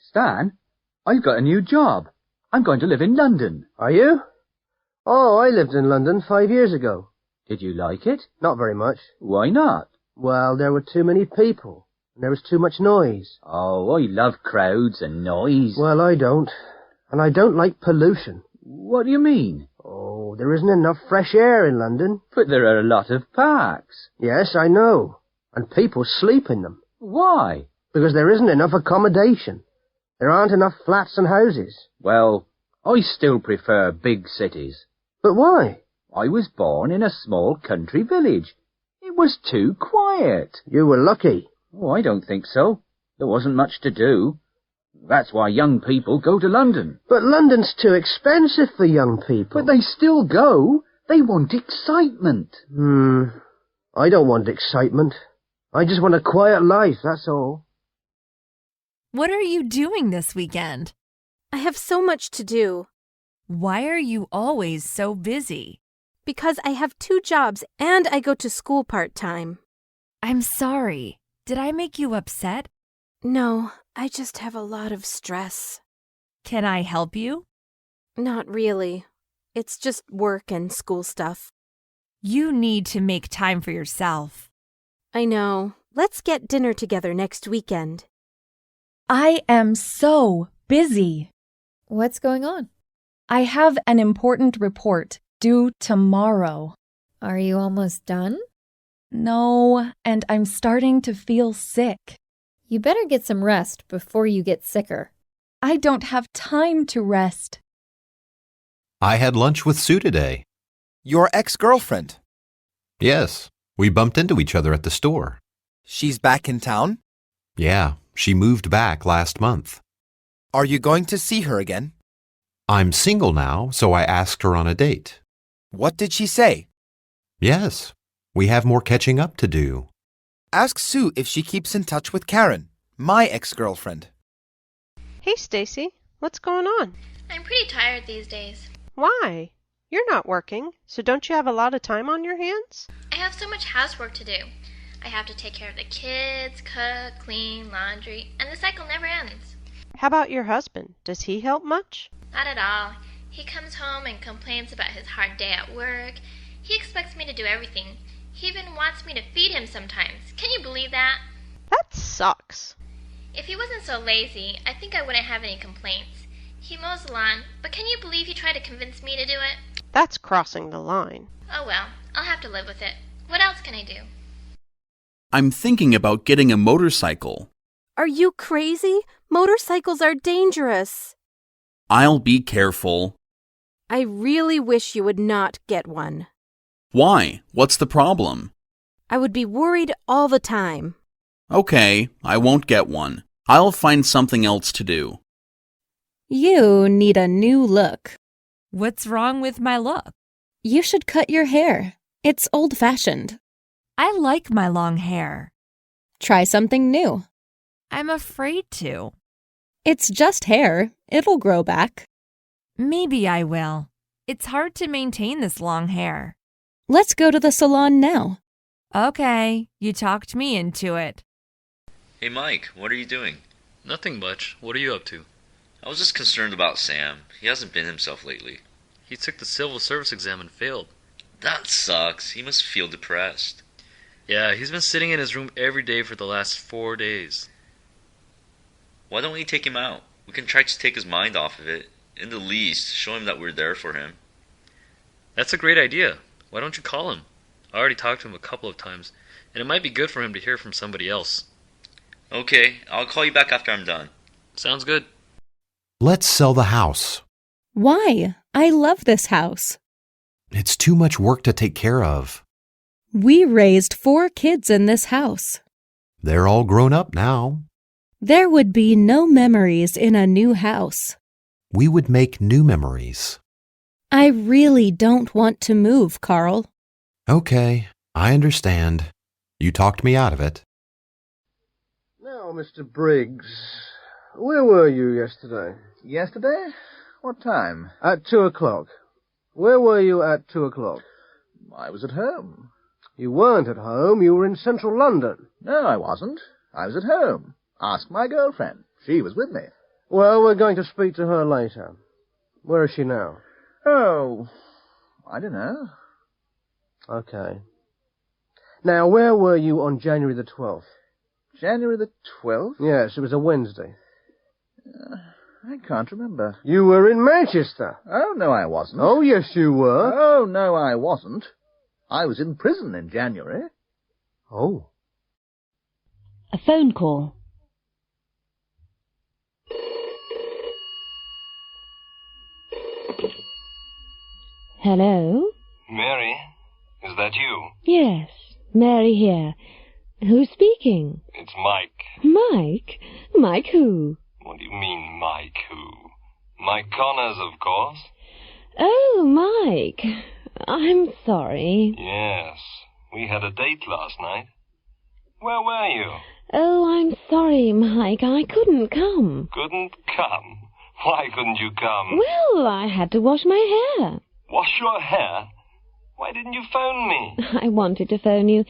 Stan, I've got a new job. I'm going to live in London. Are you? Oh, I lived in London 5 years ago. Did you like it? Not very much. Why not? Well, there were too many people, and there was too much noise. Oh, I love crowds and noise. Well, I don't. And I don't like pollution. What do you mean? Oh, there isn't enough fresh air in London. But there are a lot of parks. Yes, I know. And people sleep in them. Why? Because there isn't enough accommodation. There aren't enough flats and houses. Well, I still prefer big cities. But why? I was born in a small country village. It was too quiet. You were lucky. Oh, I don't think so. There wasn't much to do. That's why young people go to London. But London's too expensive for young people. But they still go. They want excitement. I don't want excitement. I just want a quiet life, that's all. What are you doing this weekend? I have so much to do. Why are you always so busy? Because I have 2 jobs and I go to school part-time. I'm sorry. Did I make you upset? No, I just have a lot of stress. Can I help you? Not really. It's just work and school stuff. You need to make time for yourself. I know. Let's get dinner together next weekend. I am so busy. What's going on? I have an important report due tomorrow. Are you almost done? No, and I'm starting to feel sick. You better get some rest before you get sicker. I don't have time to rest. I had lunch with Sue today. Your ex-girlfriend? Yes, we bumped into each other at the store. She's back in town? Yeah, she moved back last month. Are you going to see her again? I'm single now, so I asked her on a date. What did she say? Yes, we have more catching up to do. Ask Sue if she keeps in touch with Karen, my ex-girlfriend. Hey, Stacy, what's going on? I'm pretty tired these days. Why? You're not working, so don't you have a lot of time on your hands? I have so much housework to do. I have to take care of the kids, cook, clean, laundry, and the cycle never ends. How about your husband? Does he help much? Not at all. He comes home and complains about his hard day at work. He expects me to do everything. He even wants me to feed him sometimes. Can you believe that? That sucks. If he wasn't so lazy, I think I wouldn't have any complaints. He mows the lawn, but can you believe he tried to convince me to do it? That's crossing the line. Oh well, I'll have to live with it. What else can I do? I'm thinking about getting a motorcycle. Are you crazy? Motorcycles are dangerous. I'll be careful. I really wish you would not get one. Why? What's the problem? I would be worried all the time. Okay, I won't get one. I'll find something else to do. You need a new look. What's wrong with my look? You should cut your hair. It's old-fashioned. I like my long hair. Try something new. I'm afraid to. It's just hair. It'll grow back. Maybe I will. It's hard to maintain this long hair. Let's go to the salon now. Okay, you talked me into it. Hey Mike, what are you doing? Nothing much. What are you up to? I was just concerned about Sam. He hasn't been himself lately. He took the civil service exam and failed. That sucks. He must feel depressed. Yeah, he's been sitting in his room every day for the last 4 days. Why don't we take him out? We can try to take his mind off of it. In the least, show him that we're there for him. That's a great idea. Why don't you call him? I already talked to him a couple of times, and it might be good for him to hear from somebody else. Okay, I'll call you back after I'm done. Sounds good. Let's sell the house. Why? I love this house. It's too much work to take care of. We raised 4 kids in this house. They're all grown up now. There would be no memories in a new house. We would make new memories. I really don't want to move, Carl. Okay, I understand. You talked me out of it. Now, Mr. Briggs, where were you yesterday? Yesterday? What time? At 2 o'clock. Where were you at 2 o'clock? I was at home. You weren't at home. You were in central London. No, I wasn't. I was at home. Ask my girlfriend. She was with me. Well, we're going to speak to her later. Where is she now? Oh, I don't know. Okay. Now, where were you on January the 12th? January the 12th? Yes, it was a Wednesday. I can't remember. You were in Manchester. Oh, no, I wasn't. Oh, yes, you were. Oh, no, I wasn't. I was in prison in January. Oh. A phone call. Hello? Mary, is that you? Yes, Mary here. Who's speaking? It's Mike. Mike? Mike who? What do you mean, Mike who? Mike Connors, of course. Oh, Mike. I'm sorry. Yes, we had a date last night. Where were you? Oh, I'm sorry, Mike. I couldn't come. Couldn't come? Why couldn't you come? Well, I had to wash my hair. Wash your hair? Why didn't you phone me? I wanted to phone you,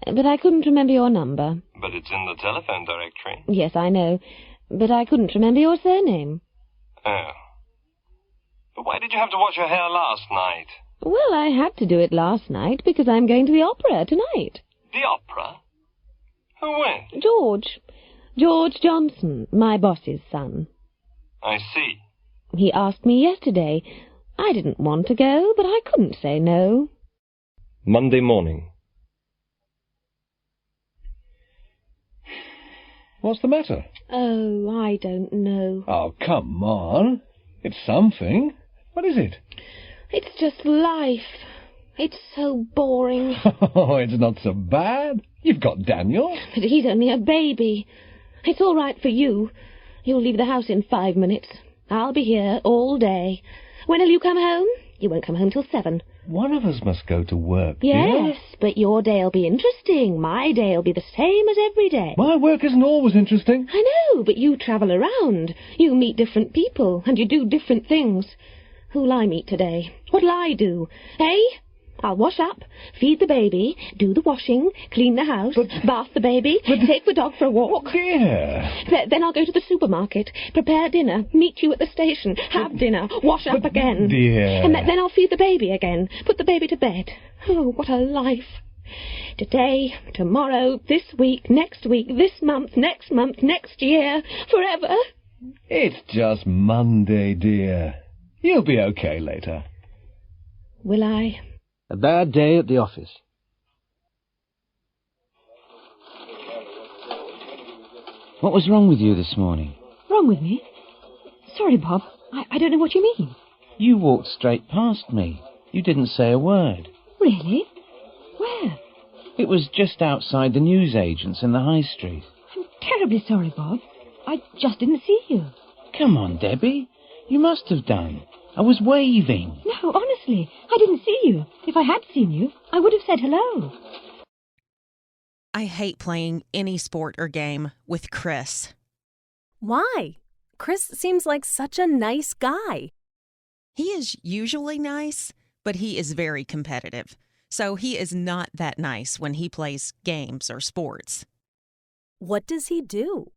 but I couldn't remember your number. But it's in the telephone directory. Yes, I know, but I couldn't remember your surname. Oh. But why did you have to wash your hair last night? Well, I had to do it last night because I'm going to the opera tonight. The opera? Who with? George Johnson, my boss's son. I see. He asked me yesterday. I didn't want to go, but I couldn't say no. Monday morning. What's the matter? Oh, I don't know. Oh, come on. It's something. What is it? It's just life. It's so boring. Oh, it's not so bad. You've got Daniel. But he's only a baby. It's all right for you. You'll leave the house in 5 minutes. I'll be here all day. When'll you come home? You won't come home till 7. One of us must go to work, Yes, dear. but your day'll be interesting. My day'll be the same as every day. My work isn't always interesting. I know, but you travel around. You meet different people, and you do different things. Who'll I meet today? What'll I do? Eh? I'll wash up, feed the baby, do the washing, clean the house, bath the baby, take the dog for a walk. Dear. Then I'll go to the supermarket, prepare dinner, meet you at the station, have dinner, wash up again. Dear. And then I'll feed the baby again, put the baby to bed. Oh, what a life. Today, tomorrow, this week, this month, next year, forever. It's just Monday, dear. You'll be okay later. Will I? A bad day at the office. What was wrong with you this morning? Wrong with me? Sorry, Bob. I don't know what you mean. You walked straight past me. You didn't say a word. Really? Where? It was just outside the newsagents in the high street. I'm terribly sorry, Bob. I just didn't see you. Come on, Debbie. You must have done. I was waving. No, honestly, I didn't see you. If I had seen you, I would have said hello. I hate playing any sport or game with Chris. Why? Chris seems like such a nice guy. He is usually nice, but he is very competitive. So he is not that nice when he plays games or sports. What does he do?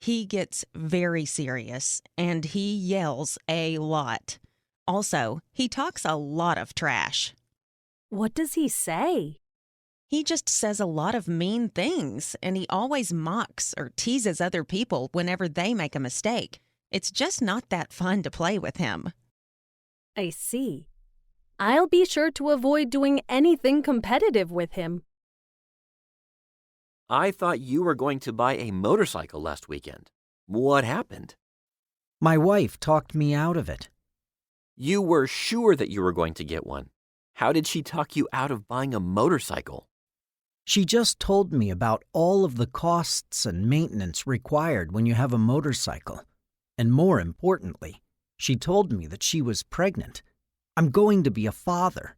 He gets very serious, and he yells a lot. Also, he talks a lot of trash. What does he say? He just says a lot of mean things, and he always mocks or teases other people whenever they make a mistake. It's just not that fun to play with him. I see. I'll be sure to avoid doing anything competitive with him. I thought you were going to buy a motorcycle last weekend. What happened? My wife talked me out of it. You were sure that you were going to get one. How did she talk you out of buying a motorcycle? She just told me about all of the costs and maintenance required when you have a motorcycle. And more importantly, she told me that she was pregnant. I'm going to be a father,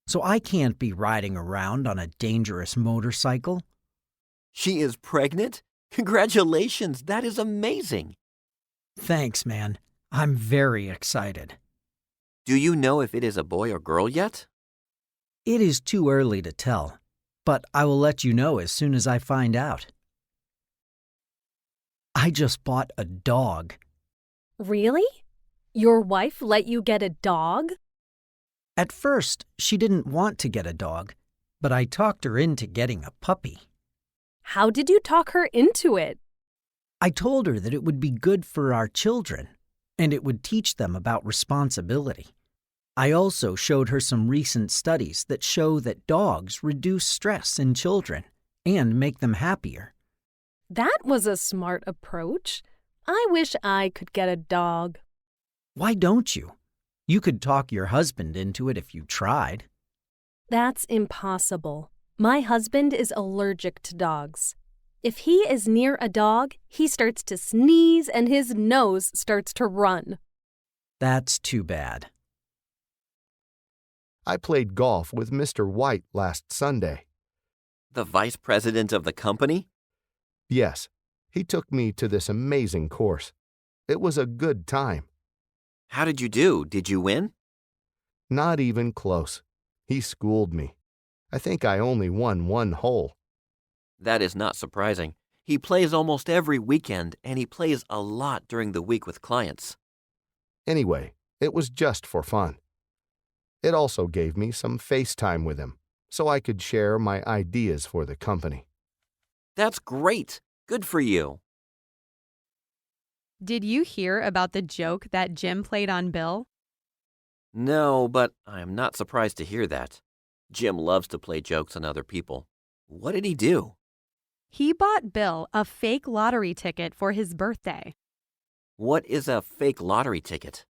so I can't be riding around on a dangerous motorcycle. She is pregnant? Congratulations, that is amazing. Thanks, man. I'm very excited. Do you know if it is a boy or girl yet? It is too early to tell, but I will let you know as soon as I find out. I just bought a dog, Really? Your wife let you get a dog? At first, she didn't want to get a dog, but I talked her into getting a puppy. How did you talk her into it? I told her that it would be good for our children, and it would teach them about responsibility. I also showed her some recent studies that show that dogs reduce stress in children and make them happier. That was a smart approach. I wish I could get a dog. Why don't you? You could talk your husband into it if you tried. That's impossible. My husband is allergic to dogs. If he is near a dog, he starts to sneeze and his nose starts to run. That's too bad. I played golf with Mr. White last Sunday. The vice president of the company? Yes, he took me to this amazing course. It was a good time. How did you do? Did you win? Not even close. He schooled me. I think I only won one hole. That is not surprising. He plays almost every weekend, and he plays a lot during the week with clients. Anyway, it was just for fun. It also gave me some face time with him, so I could share my ideas for the company. That's great. Good for you. Did you hear about the joke that Jim played on Bill? No, but I am not surprised to hear that. Jim loves to play jokes on other people. What did he do? He bought Bill a fake lottery ticket for his birthday. What is a fake lottery ticket?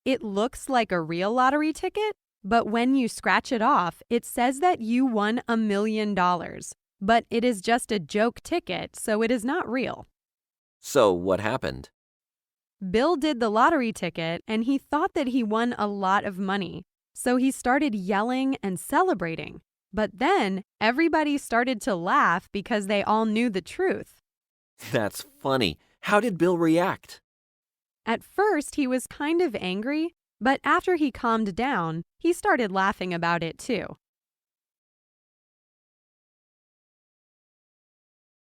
It looks like a real lottery ticket, but when you scratch it off, it says that you won $1 million. But it is just a joke ticket, so it is not real. So what happened? Bill did the lottery ticket, and he thought that he won a lot of money. So he started yelling and celebrating. But then everybody started to laugh because they all knew the truth. That's funny. How did Bill react? At first, he was kind of angry, but after he calmed down, he started laughing about it too.